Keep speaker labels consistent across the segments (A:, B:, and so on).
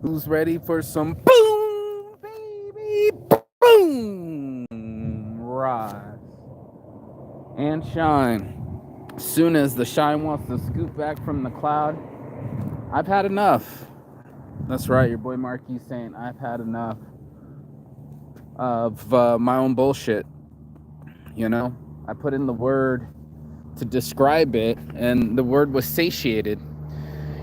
A: Who's ready for some boom, baby? Boom! Rise and shine. As soon as the shine wants to scoop back from the cloud, I've had enough. That's right, your boy Marquis saying I've had enough of my own bullshit. You know, I put in the word to describe it, and the word was satiated.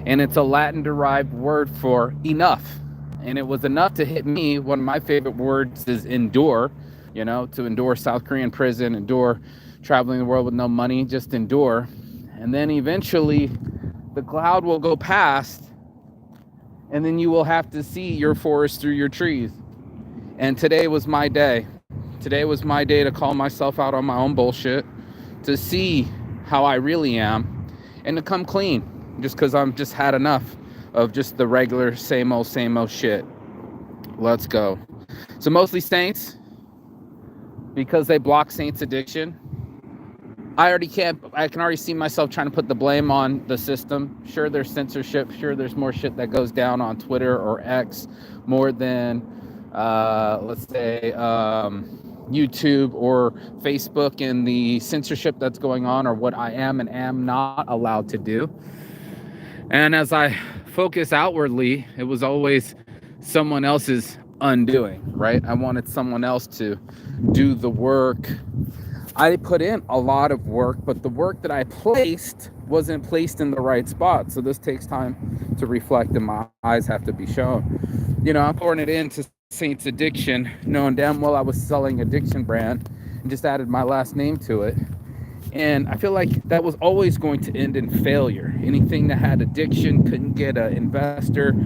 A: And it's a Latin derived word for enough. And it was enough to hit me. One of my favorite words is endure, you know, to endure South Korean prison, endure traveling the world with no money, just endure. And then eventually the cloud will go past, and then you will have to see your forest through your trees. And today was my day. Today was my day to call myself out on my own bullshit, to see how I really am, and to come clean. Just because I'm just had enough of just the regular same old shit. Let's go. So mostly Saints, because they block Saints addiction. I can already see myself trying to put the blame on the system. Sure, there's censorship. Sure, there's more shit that goes down on Twitter or X more than, let's say, YouTube or Facebook, and the censorship that's going on, or what I am and am not allowed to do. And as I focus outwardly, it was always someone else's undoing, right? I wanted someone else to do the work. I put in a lot of work, but the work that I placed wasn't placed in the right spot. So this takes time to reflect, and my eyes have to be shown. You know, I'm pouring it into Saints Addiction, knowing damn well I was selling addiction brand, and just added my last name to it. And I feel like that was always going to end in failure. Anything that had addiction couldn't get an investor,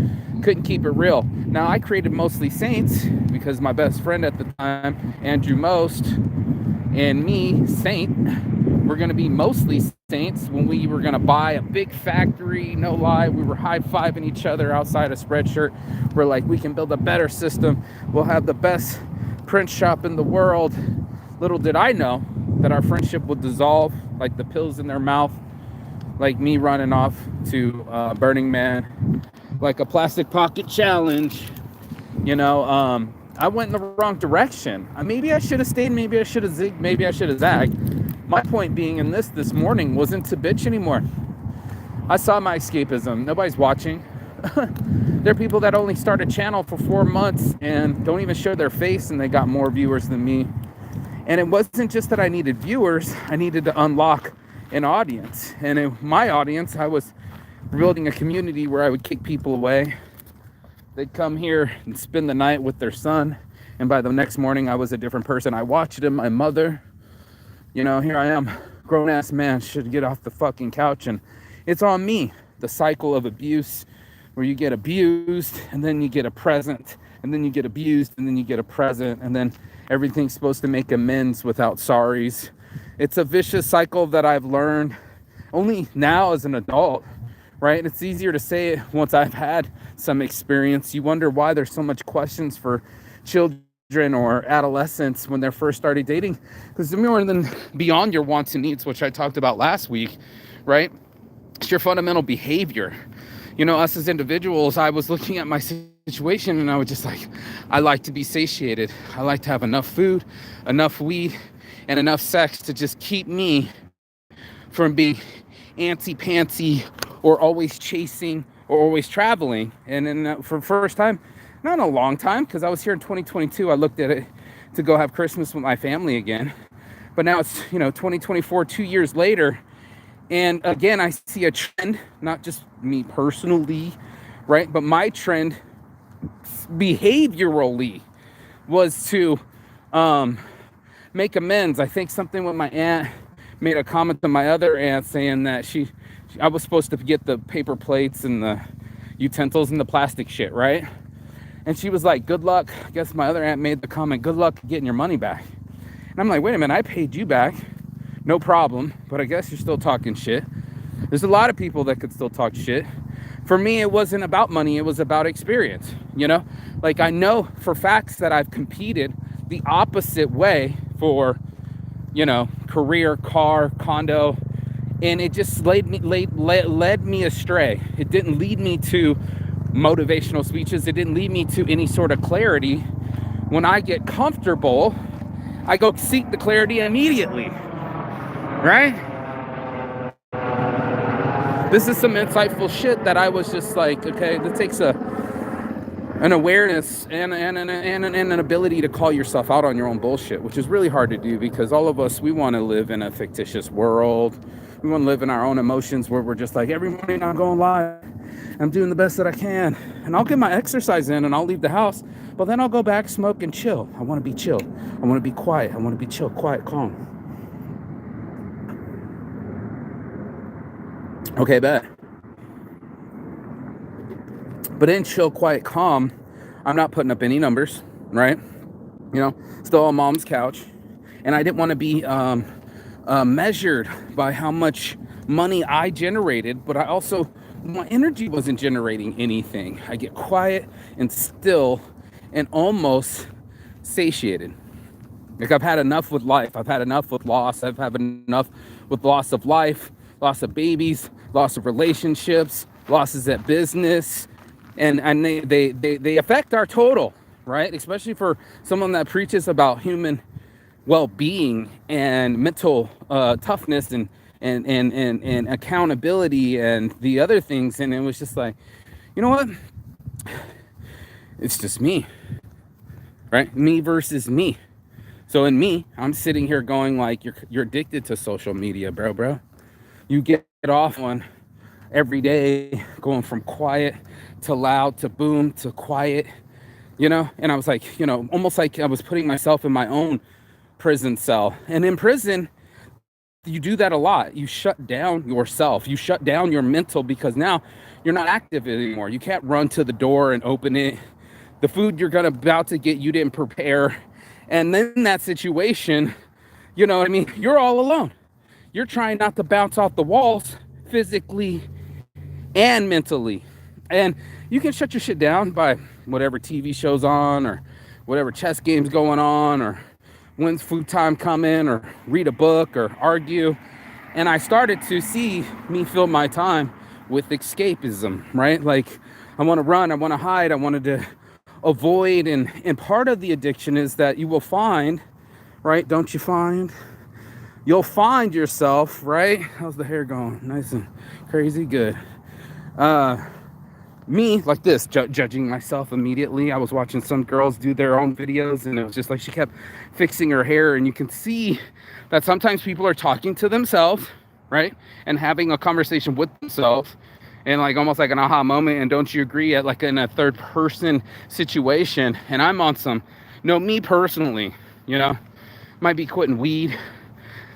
A: couldn't keep it real. Now, I created Mostly Saints because my best friend at the time, Andrew Most, and me, Saint, were going to be mostly Saints when we were going to buy a big factory. No lie, we were high-fiving each other outside a Spreadshirt. We're like, we can build a better system. We'll have the best print shop in the world. Little did I know that our friendship would dissolve like the pills in their mouth, like me running off to Burning Man, like a plastic pocket challenge. You know, I went in the wrong direction. Maybe I should have stayed, maybe I should have zigged, maybe I should have zagged. My point being in this morning wasn't to bitch anymore. I saw my escapism. Nobody's watching. There are people that only start a channel for 4 months and don't even show their face, and they got more viewers than me. And it wasn't just that I needed viewers, I needed to unlock an audience. And in my audience, I was building a community where I would kick people away. They'd come here and spend the night with their son, and by the next morning, I was a different person. I watched him, my mother. You know, here I am, grown-ass man, should get off the fucking couch, and it's on me. The cycle of abuse, where you get abused, and then you get a present, and then you get abused, and then you get a present, and then everything's supposed to make amends without sorries. It's a vicious cycle that I've learned only now as an adult, right? It's easier to say it once I've had some experience. You wonder why there's so much questions for children or adolescents when they're first started dating, because it's more than beyond your wants and needs, which I talked about last week, right? It's your fundamental behavior. You know, us as individuals, I was looking at my situation and I was just like, I like to be satiated. I like to have enough food, enough weed, and enough sex to just keep me from being antsy-pantsy or always chasing or always traveling. And then for the first time, not in a long time, because I was here in 2022, I looked at it to go have Christmas with my family again. But now it's, 2024, 2 years later. And again, I see a trend, not just me personally, right? But my trend behaviorally was to make amends. I think something with my aunt made a comment to my other aunt saying that I was supposed to get the paper plates and the utensils and the plastic shit, right? And she was like, good luck. I guess my other aunt made the comment, good luck getting your money back. And I'm like, wait a minute, I paid you back. No problem, but I guess you're still talking shit. There's a lot of people that could still talk shit. For me, it wasn't about money, it was about experience, Like, I know for facts that I've competed the opposite way for, career, car, condo, and it just led me astray. It didn't lead me to motivational speeches. It didn't lead me to any sort of clarity. When I get comfortable, I go seek the clarity immediately, right? This is some insightful shit that I was just like, okay, that takes an awareness and an ability to call yourself out on your own bullshit, which is really hard to do because all of us, we want to live in a fictitious world. We want to live in our own emotions where we're just like, every morning I'm going live, I'm doing the best that I can, and I'll get my exercise in and I'll leave the house, but then I'll go back, smoke, and chill. I want to be chill. I want to be quiet. I want to be chill, quiet, calm. Okay, bet. But in chill, quiet, calm, I'm not putting up any numbers, right? You know, still on mom's couch. And I didn't want to be measured by how much money I generated, but I also, my energy wasn't generating anything. I get quiet and still and almost satiated. Like I've had enough with life. I've had enough with loss. I've had enough with loss of life, loss of babies, loss of relationships, losses at business. And they affect our total, right? Especially for someone that preaches about human well-being and mental toughness and accountability and the other things. And it was just like, you know what? It's just me, right? Me versus me. So in me, I'm sitting here going like, you're addicted to social media, bro. You get off on every day, going from quiet to loud to boom to quiet, you know? And I was like, you know, almost like I was putting myself in my own prison cell. And in prison, you do that a lot. You shut down yourself. You shut down your mental because now you're not active anymore. You can't run to the door and open it. The food you're about to get, you didn't prepare. And then in that situation, you know what I mean? You're all alone. You're trying not to bounce off the walls physically and mentally. And you can shut your shit down by whatever TV show's on or whatever chess game's going on or when's food time coming or read a book or argue. And I started to see me fill my time with escapism, right? Like I want to run, I want to hide, I wanted to avoid. And part of the addiction is that you will find, right? Don't you find? You'll find yourself, right? How's the hair going? Nice and crazy, good. Me, like this, judging myself immediately. I was watching some girls do their own videos, and it was just like she kept fixing her hair, and you can see that sometimes people are talking to themselves, right? And having a conversation with themselves, and like almost like an aha moment, and don't you agree, at like in a third person situation. And I'm on some, no, me personally, you know, might be quitting weed.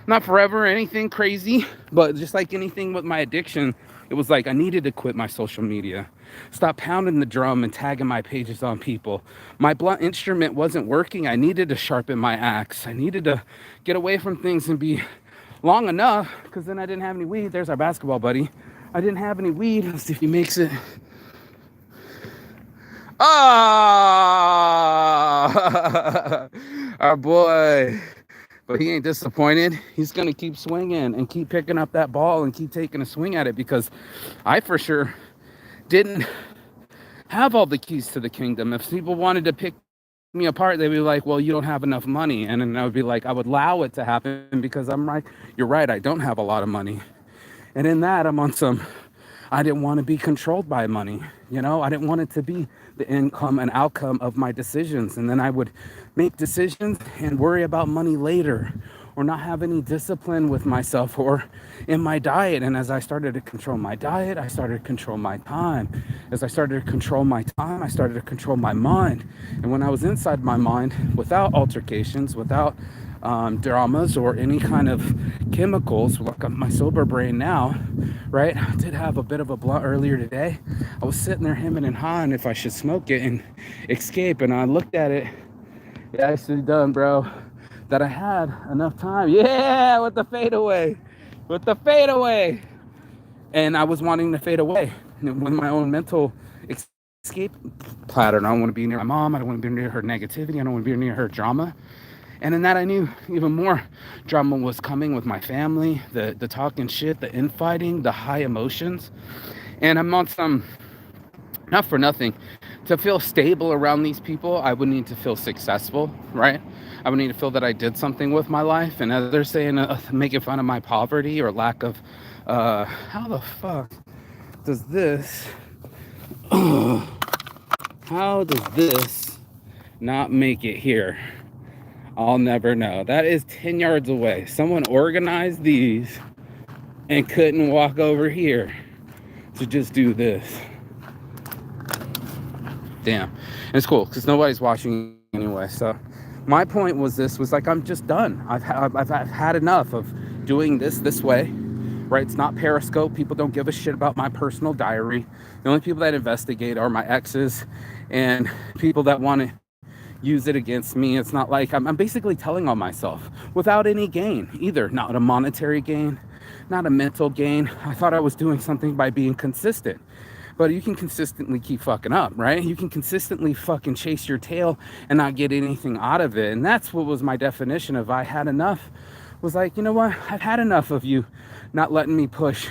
A: Not forever, anything crazy, but just like anything with my addiction, it was like I needed to quit my social media. Stop pounding the drum and tagging my pages on people. My blunt instrument wasn't working. I needed to sharpen my axe. I needed to get away from things and be long enough, because then I didn't have any weed. There's our basketball buddy. I didn't have any weed. Let's see if he makes it. Ah, our boy. But he ain't disappointed. He's going to keep swinging and keep picking up that ball and keep taking a swing at it, because I for sure didn't have all the keys to the kingdom. If people wanted to pick me apart, they'd be like, well, you don't have enough money. And then I would be like, I would allow it to happen because I'm right. You're right. I don't have a lot of money. And in that, I'm on some, I didn't want to be controlled by money. You know, I didn't want it to be the income and outcome of my decisions. And then I would make decisions and worry about money later, or not have any discipline with myself or in my diet. And as I started to control my diet, I started to control my time. As I started to control my time, I started to control my mind. And when I was inside my mind, without altercations, without dramas or any kind of chemicals, like my sober brain now, right? I did have a bit of a blunt earlier today. I was sitting there hemming and hawing if I should smoke it and escape. And I looked at it. Yeah, I should have done, bro. That I had enough time. Yeah, with the fadeaway. With the fadeaway. And I was wanting to fade away with my own mental escape pattern. I don't want to be near my mom. I don't want to be near her negativity. I don't want to be near her drama. And in that, I knew even more drama was coming with my family, the talking shit, the infighting, the high emotions. And I'm on some not for nothing, to feel stable around these people, I would need to feel successful, right? I would need to feel that I did something with my life. And as they're saying, making fun of my poverty or lack of, how the fuck does this, how does this not make it here? I'll never know. That is 10 yards away. Someone organized these and couldn't walk over here to just do this. Damn. And it's cool because nobody's watching anyway. So my point was like, I'm just done. I've had enough of doing this way, right? It's not Periscope. People don't give a shit about my personal diary. The only people that investigate are my exes and people that want to use it against me. It's not like I'm basically telling on myself without any gain either. Not a monetary gain, not a mental gain. I thought I was doing something by being consistent. But you can consistently keep fucking up, right? You can consistently fucking chase your tail and not get anything out of it. And that's what was my definition of I had enough. Was like, you know what? I've had enough of you not letting me push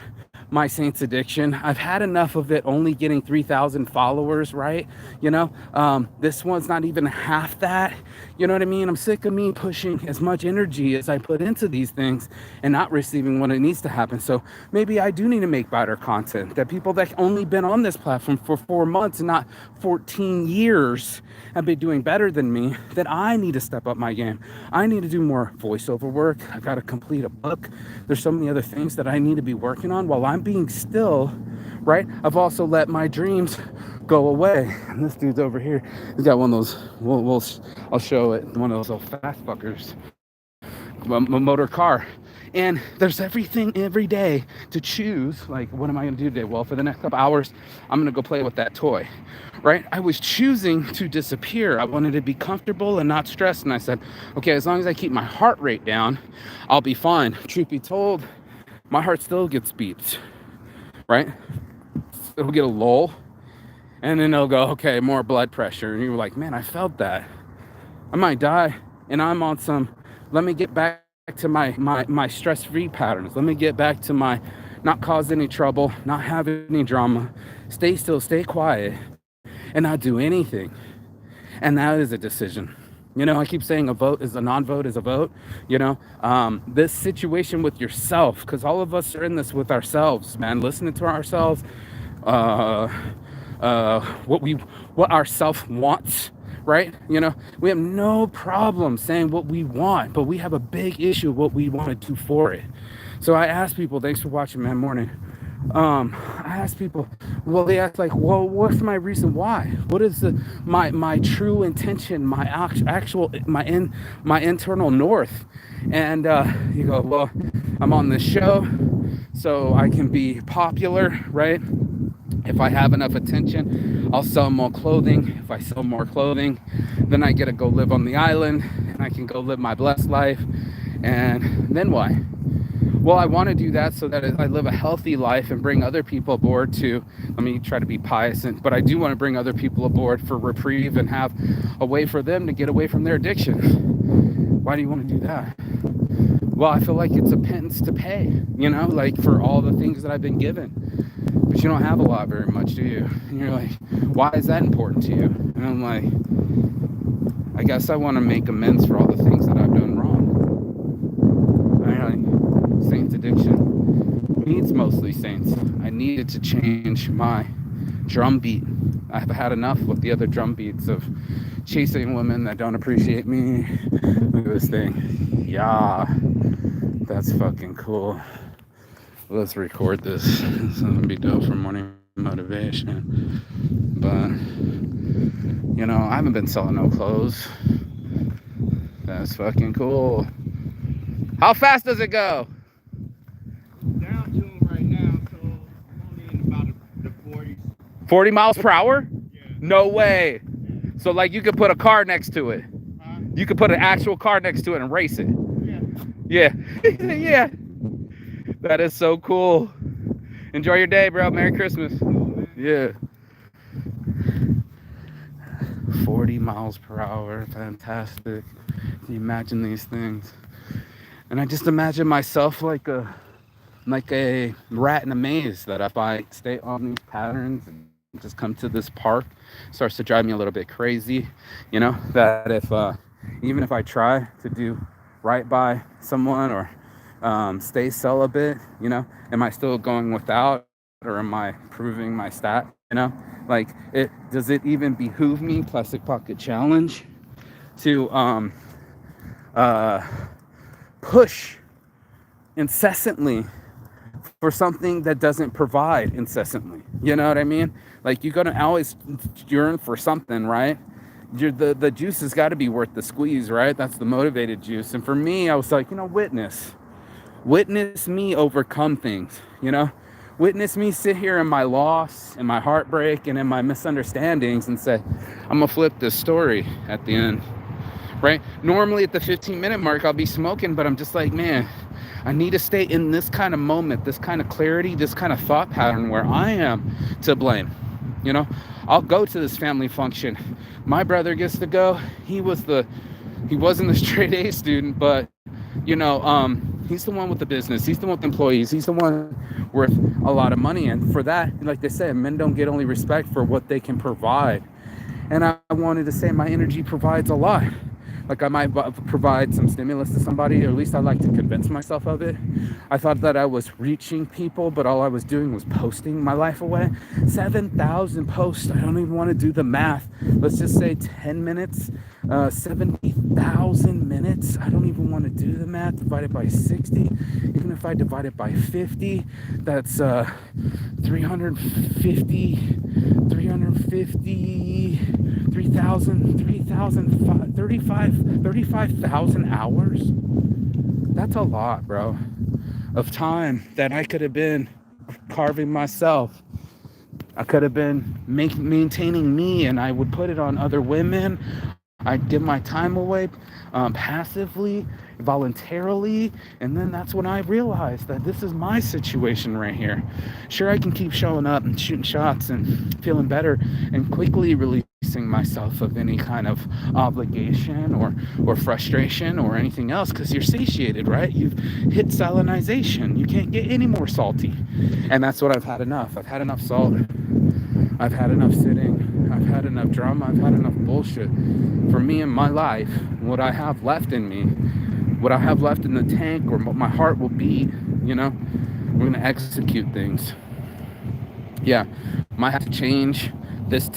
A: my Saints addiction. I've had enough of it only getting 3,000 followers, right? You know, this one's not even half that. You know what I mean? I'm sick of me pushing as much energy as I put into these things and not receiving what it needs to happen. So maybe I do need to make better content that people that only been on this platform for 4 months and not 14 years have been doing better than me, that I need to step up my game. I need to do more voiceover work. I've got to complete a book. There's so many other things that I need to be working on while I'm being still, right? I've also let my dreams go away. And this dude's over here. He's got one of those, I'll show it, one of those old fast fuckers, a motor car. And there's everything every day to choose. Like, what am I going to do today? Well, for the next couple hours, I'm going to go play with that toy, right? I was choosing to disappear. I wanted to be comfortable and not stressed. And I said, okay, as long as I keep my heart rate down, I'll be fine. Truth be told, my heart still gets beats, right? It'll get a lull, and then it'll go, okay, more blood pressure. And you're like, man, I felt that. I might die, and I'm on some, let me get back to my stress-free patterns. Let me get back to my not cause any trouble, not have any drama, stay still, stay quiet, and not do anything. And that is a decision. You know, I keep saying a vote is a non-vote is a vote. You know, this situation with yourself, because all of us are in this with ourselves, man. Listening to ourselves, what our self wants, right? You know, we have no problem saying what we want, but we have a big issue of what we want to do for it. So I ask people, thanks for watching, man, morning. I ask people, well, they ask like, well, what's my reason why? What is my true intention, my actual, my internal north? And you go, well, I'm on this show so I can be popular, right? If I have enough attention, I'll sell more clothing. If I sell more clothing, then I get to go live on the island and I can go live my blessed life. And then why? Well, I want to do that so that I live a healthy life and bring other people aboard to, let me try to be pious, but I do want to bring other people aboard for reprieve and have a way for them to get away from their addiction. Why do you want to do that? Well, I feel like it's a penance to pay, you know, like for all the things that I've been given. But you don't have a lot very much, do you? And you're like, why is that important to you? And I'm like, I guess I want to make amends for all the things that I've done wrong. Saints addiction needs mostly saints. I needed to change my drum beat. I've had enough with the other drum beats of chasing women that don't appreciate me. Look at this thing. Yeah, that's fucking cool. Let's record this. This is gonna be dope for morning motivation. But you know, I haven't been selling no clothes. That's fucking cool. How fast does it go?
B: Down to him right now, so I'm only in about the 40s.
A: 40 miles per hour?
B: Yeah.
A: No way. So like you could put a car next to it.
B: Huh?
A: You could put an actual car next to it and race it.
B: Yeah.
A: Yeah. Yeah. That is so cool. Enjoy your day, bro. Merry Christmas. Yeah. 40 miles per hour. Fantastic. Can you imagine these things? And I just imagine myself like a rat in a maze, that if I stay on these patterns and just come to this part starts to drive me a little bit crazy. You know, that if even if I try to do right by someone or stay celibate, you know, am I still going without, or am I proving my stat? You know, like, it does it even behoove me, Plastic Pocket Challenge, to uh, push incessantly for something that doesn't provide incessantly? You know what I mean? Like, you're gonna always yearn for something, right? The juice has got to be worth the squeeze, right? That's the motivated juice. And for me, I was like, you know, witness me overcome things, you know, witness me sit here in my loss and my heartbreak and in my misunderstandings and say, I'm gonna flip this story at the end, right? Normally at the 15-minute mark, I'll be smoking, but I'm just like, man, I need to stay in this kind of moment, this kind of clarity, this kind of thought pattern where I am to blame. You know, I'll go to this family function. My brother gets to go. He wasn't the straight A student, but you know, he's the one with the business. He's the one with the employees. He's the one worth a lot of money. And for that, like they say, men don't get only respect for what they can provide. And I wanted to say my energy provides a lot. Like, I might provide some stimulus to somebody, or at least I like to convince myself of it. I thought that I was reaching people, but all I was doing was posting my life away. 7,000 posts. I don't even want to do the math. Let's just say 10 minutes, 70,000 minutes. I don't even want to do the math. Divided by 60. Even if I divide it by 50, that's 350, 35,000 hours. That's a lot, bro, of time that I could have been carving myself. I could have been maintaining me, and I would put it on other women. I'd give my time away passively, voluntarily, and then that's when I realized that this is my situation right here. Sure, I can keep showing up and shooting shots and feeling better and quickly releasing myself of any kind of obligation or frustration or anything else, because you're satiated, right? You've hit salinization. You can't get any more salty. And that's what I've had enough. I've had enough salt. I've had enough sitting. I've had enough drama. I've had enough bullshit. For me in my life, what I have left in me, what I have left in the tank, or what my heart will be, you know, we're gonna execute things. Yeah, might have to change this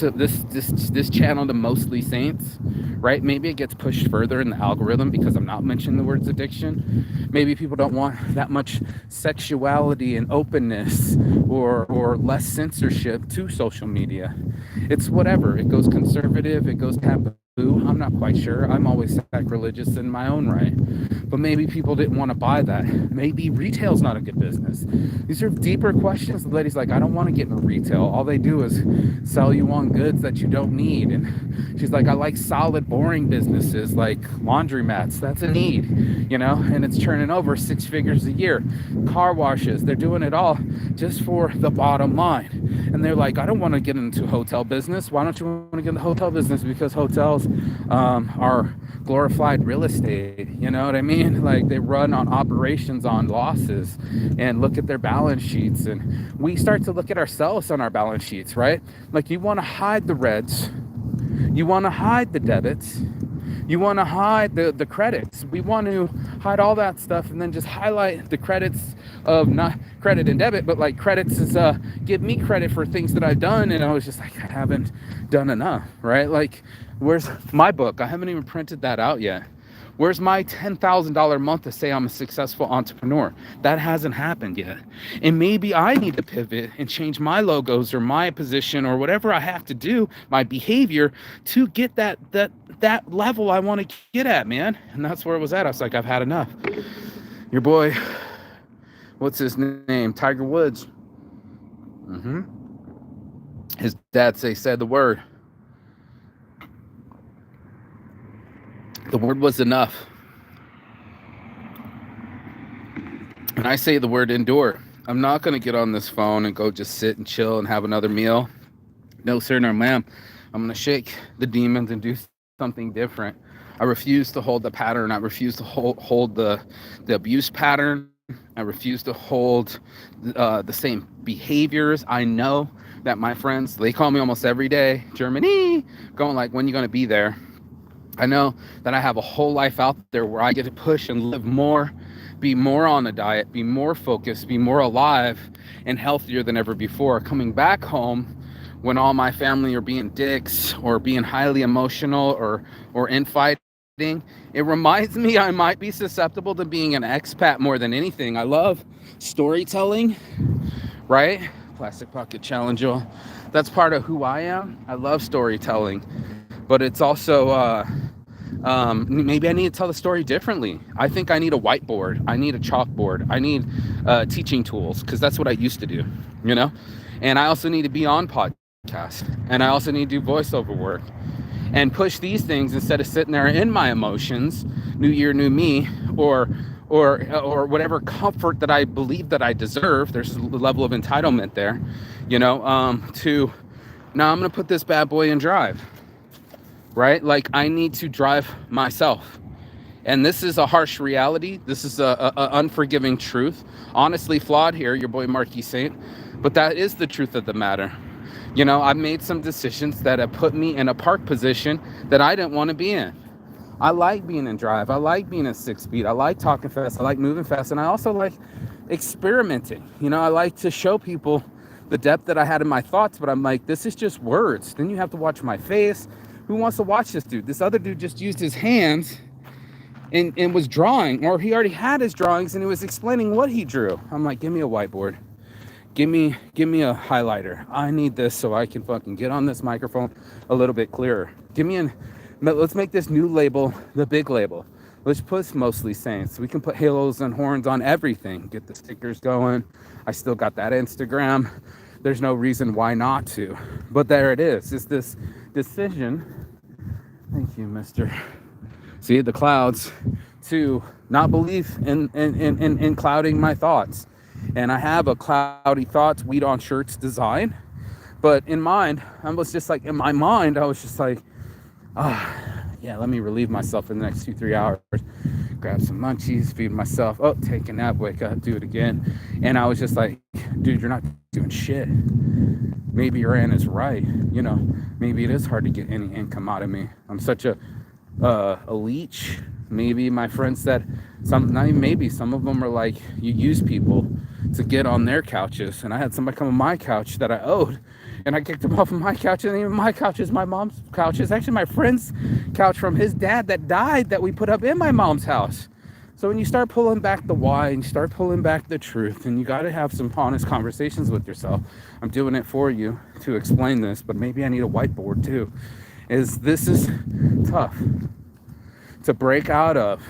A: channel to mostly saints, right? Maybe it gets pushed further in the algorithm because I'm not mentioning the words addiction. Maybe people don't want that much sexuality and openness or less censorship to social media. It's whatever. It goes conservative, it goes taboo. I'm not quite sure. I'm always sacrilegious in my own right. But maybe people didn't want to buy that. Maybe retail's not a good business. These are deeper questions. The lady's like, I don't want to get into retail. All they do is sell you on goods that you don't need. And she's like, I like solid, boring businesses like laundromats. That's a need, you know, and it's churning over 6 figures a year. Car washes, they're doing it all just for the bottom line. And they're like, I don't want to get into hotel business. Why don't you want to get into hotel business? Because hotels are glorified real estate. You know what I mean? Like, they run on operations on losses, and look at their balance sheets. And we start to look at ourselves on our balance sheets, right? Like, you want to hide the reds, you want to hide the debits, you want to hide the credits. We want to hide all that stuff and then just highlight the credits of not credit and debit, but like credits is give me credit for things that I've done. And I was just like, I haven't done enough, right? Like, where's my book? I haven't even printed that out yet. Where's my $10,000 a month to say I'm a successful entrepreneur? That hasn't happened yet. And maybe I need to pivot and change my logos or my position or whatever I have to do, my behavior, to get that level I want to get at, man. And that's where it was at. I was like, I've had enough. Your boy, what's his name? Tiger Woods. His dad said the word. The word was enough. And I say the word endure. I'm not going to get on this phone and go just sit and chill and have another meal. No, sir, no, ma'am. I'm going to shake the demons and do something different. I refuse to hold the pattern. I refuse to hold the abuse pattern. I refuse to hold the same behaviors. I know that my friends, they call me almost every day, Germany, going like, when you going to be there? I know that I have a whole life out there where I get to push and live more, be more on a diet, be more focused, be more alive and healthier than ever before. Coming back home when all my family are being dicks or being highly emotional or infighting, it reminds me I might be susceptible to being an expat more than anything. I love storytelling, right? Plastic Pocket Challenge, y'all. That's part of who I am. I love storytelling, but it's also maybe I need to tell the story differently. I think I need a whiteboard. I need a chalkboard. I need teaching tools, because that's what I used to do, you know? And I also need to be on podcast, and I also need to do voiceover work and push these things instead of sitting there in my emotions, new year, new me, or whatever comfort that I believe that I deserve. There's a level of entitlement there, you know, to now I'm going to put this bad boy in drive, right? Like, I need to drive myself. And this is a harsh reality. This is a unforgiving truth. Honestly flawed here, your boy Marquis Saint. But that is the truth of the matter. You know, I've made some decisions that have put me in a park position that I didn't want to be in. I like being in drive. I like being at 6 speed. I like talking fast. I like moving fast. And I also like experimenting. You know, I like to show people the depth that I had in my thoughts, but I'm like, this is just words. Then you have to watch my face. Who wants to watch this dude? This other dude just used his hands and was drawing, or he already had his drawings and he was explaining what he drew. I'm like, give me a whiteboard. Give me a highlighter. I need this so I can fucking get on this microphone a little bit clearer. Let's make this new label the big label. Let's put Mostly Saints. We can put halos and horns on everything. Get the stickers going. I still got that Instagram. There's no reason why not to. But there it is. It's this decision. Thank you, Mr. See the clouds, to not believe in clouding my thoughts. And I have a cloudy thoughts, weed on shirts design. But in my mind, I was just like, yeah, let me relieve myself in the next 2-3 hours. Grab some munchies, feed myself. Oh, take a nap, wake up, do it again. And I was just like, dude, you're not doing shit. Maybe your aunt is right. You know, maybe it is hard to get any income out of me. I'm such a leech. Maybe my friends said some of them are like, you use people to get on their couches. And I had somebody come on my couch that I owed, and I kicked him off of my couch. And even my couch is my mom's couch. It's actually my friend's couch from his dad that died that we put up in my mom's house. So when you start pulling back the why and you start pulling back the truth, and you got to have some honest conversations with yourself. I'm doing it for you to explain this, but maybe I need a whiteboard too. This is tough to break out of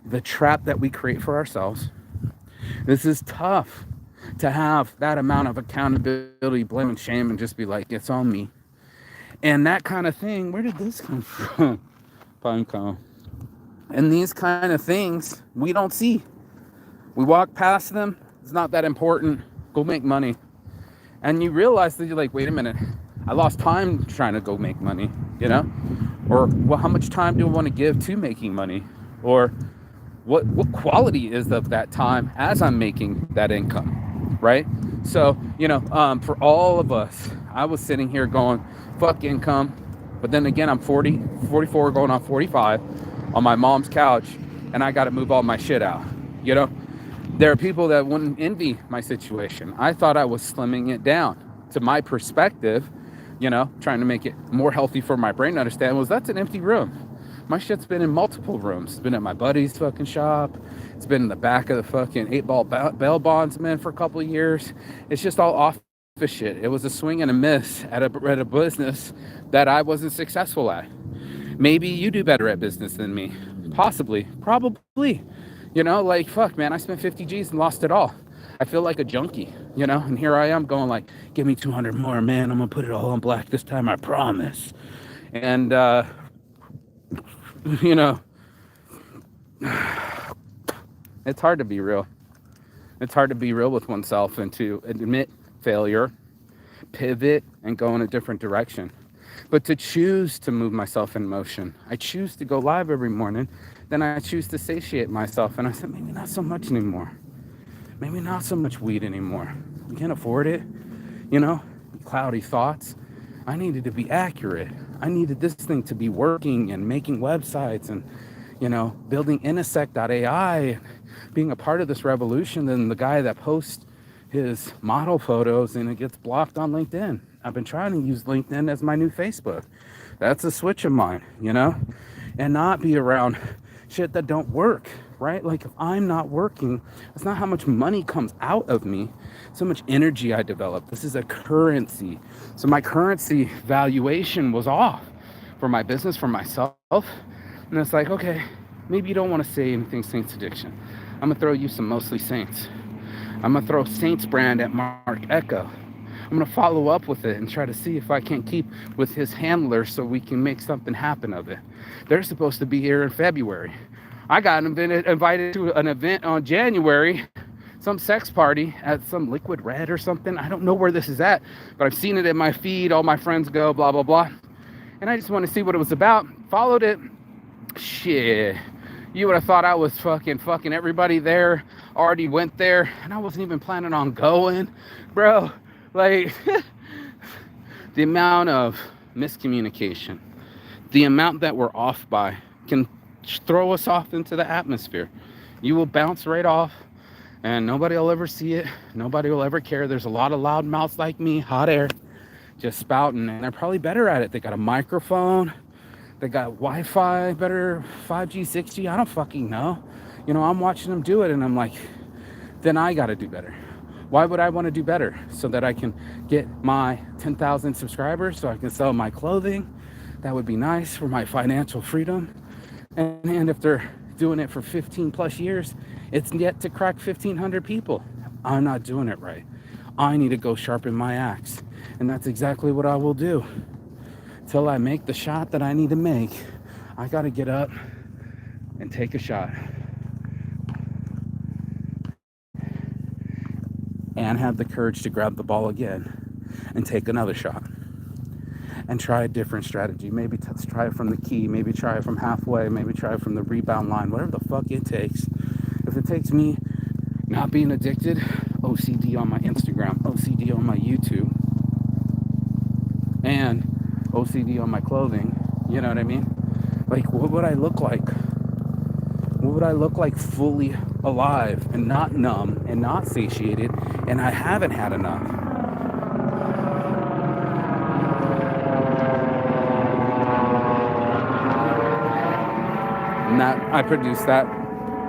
A: the trap that we create for ourselves. This is tough to have that amount of accountability, blame and shame, and just be like, it's on me. And that kind of thing, where did this come from? Pinecone. And these kind of things we don't see. We walk past them. It's not that important. Go make money. And you realize that you're like, wait a minute. I lost time trying to go make money, you know? Or, well, how much time do I want to give to making money? Or what quality is of that time as I'm making that income, right? So, you know, for all of us, I was sitting here going, fuck income. But then again, I'm 44 going on 45 on my mom's couch, and I got to move all my shit out, you know? There are people that wouldn't envy my situation. I thought I was slimming it down. To my perspective, you know, trying to make it more healthy for my brain to understand, was that's an empty room. My shit's been in multiple rooms. It's been at my buddy's fucking shop. It's been in the back of the fucking 8-ball bail bondsman for a couple of years. It's just all office shit. It was a swing and a miss at a business that I wasn't successful at. Maybe you do better at business than me. Possibly. Probably. You know, like, fuck, man, I spent 50 G's and lost it all. I feel like a junkie, you know? And here I am going like, give me 200 more, man. I'm going to put it all on black this time, I promise. And, you know, it's hard to be real. It's hard to be real with oneself and to admit failure, pivot, and go in a different direction. But to choose to move myself in motion. I choose to go live every morning. Then I choose to satiate myself. And I said, maybe not so much anymore. Maybe not so much weed anymore. We can't afford it. You know, cloudy thoughts. I needed to be accurate. I needed this thing to be working and making websites and, building Intersect.ai and being a part of this revolution than the guy that posts his model photos and it gets blocked on LinkedIn. I've been trying to use LinkedIn as my new Facebook. That's a switch of mine, and not be around shit that don't work, right? Like if I'm not working, it's not how much money comes out of me, so much energy I develop. This is a currency. So my currency valuation was off for my business, for myself. And it's like, okay, maybe you don't want to say anything Saints Addiction. I'm gonna throw you some Mostly Saints. I'm gonna throw Saints brand at Mark Echo. I'm gonna follow up with it and try to see if I can't keep with his handler so we can make something happen of it. They're supposed to be here in February. I got invited to an event on January, some sex party at some Liquid Red or something. I don't know where this is at, but I've seen it in my feed. All my friends go, blah, blah, blah. And I just want to see what it was about. Followed it. Shit. You would have thought I was fucking everybody there. Already went there. And I wasn't even planning on going. Bro, like, the amount of miscommunication, the amount that we're off by can throw us off into the atmosphere. You will bounce right off and nobody will ever see it. Nobody will ever care. There's a lot of loud mouths like me, hot air, just spouting, and they're probably better at it. They got a microphone, they got Wi-Fi, better 5G, 6G, I don't fucking know. I'm watching them do it and I'm like, then I got to do better. Why would I want to do better? So that I can get my 10,000 subscribers so I can sell my clothing. That would be nice for my financial freedom. And if they're doing it for 15 plus years, it's yet to crack 1,500 people. I'm not doing it right. I need to go sharpen my axe. And that's exactly what I will do. Till I make the shot that I need to make, I got to get up and take a shot. And have the courage to grab the ball again and take another shot. And try a different strategy. Maybe try it from the key. Maybe try it from halfway. Maybe try it from the rebound line. Whatever the fuck it takes. If it takes me not being addicted, OCD on my Instagram, OCD on my YouTube, and OCD on my clothing, you know what I mean? Like, what would I look like? What would I look like fully alive and not numb and not satiated, and I haven't had enough? And that I produced that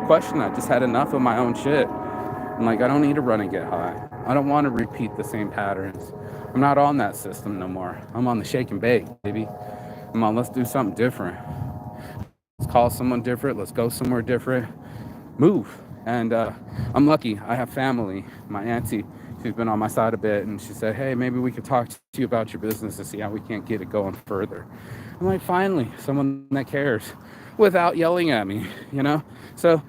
A: question. I just had enough of my own shit. I'm like, I don't need to run and get high. I don't want to repeat the same patterns. I'm not on that system no more. I'm on the shake and bake, baby. Come on, let's do something different. Let's call someone different. Let's go somewhere different. Move. And I'm lucky. I have family. My auntie, she's been on my side a bit, and she said, hey, maybe we could talk to you about your business and see how we can't get it going further. I'm like, finally, someone that cares without yelling at me, So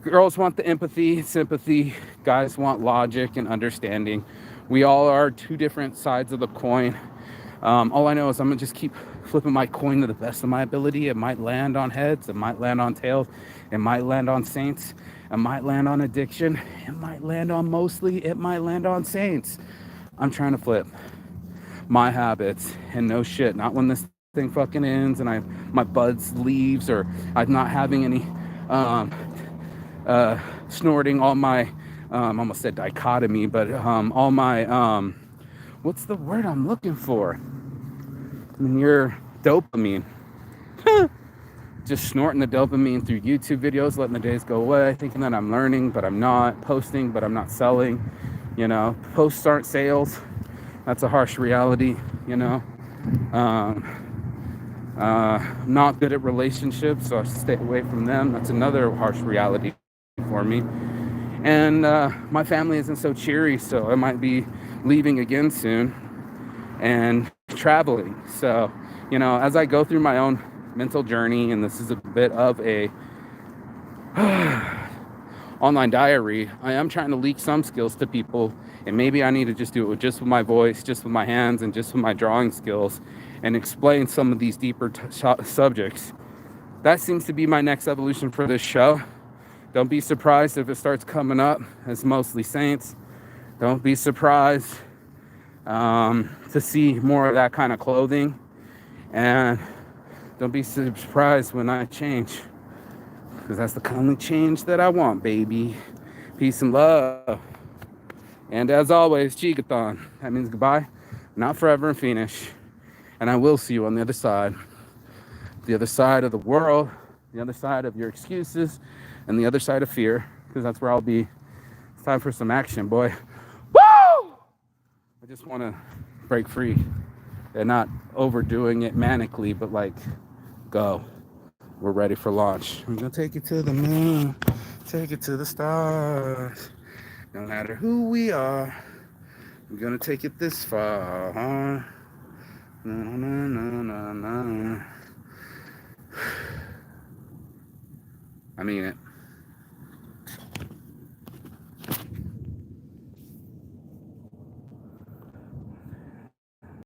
A: girls want the empathy, sympathy. Guys want logic and understanding. We all are two different sides of the coin. All I know is I'm going to just keep flipping my coin to the best of my ability. It might land on heads. It might land on tails. It might land on saints. It might land on addiction. It might land on mostly. It might land on saints. I'm trying to flip my habits, and no shit, not when this thing fucking ends and my buds leaves, or I'm not having any snorting all my almost said dichotomy, but all my what's the word I'm looking for? Your dopamine. Just snorting the dopamine through YouTube videos, letting the days go away, thinking that I'm learning, but I'm not, posting, but I'm not selling. Posts aren't sales. That's a harsh reality, I'm not good at relationships, so I stay away from them. That's another harsh reality for me. And my family isn't so cheery, so I might be leaving again soon and traveling. So, as I go through my own mental journey, and this is a bit of a online diary, I am trying to leak some skills to people, and maybe I need to just do it with my voice, just with my hands, and just with my drawing skills, and explain some of these deeper subjects. That seems to be my next evolution for this show. Don't be surprised if it starts coming up as Mostly Saints. Don't be surprised to see more of that kind of clothing. And don't be surprised when I change, because that's the only change that I want, baby. Peace and love. And as always, Chigathon. That means goodbye, not forever and finish. And I will see you on the other side of the world, the other side of your excuses, and the other side of fear, because that's where I'll be. It's time for some action, boy. Woo! I just want to break free and not overdoing it manically, but like, go. We're ready for launch. I'm gonna take it to the moon, take it to the stars. No matter who we are, we're gonna take it this far. Na, na, na, na, na. I mean it.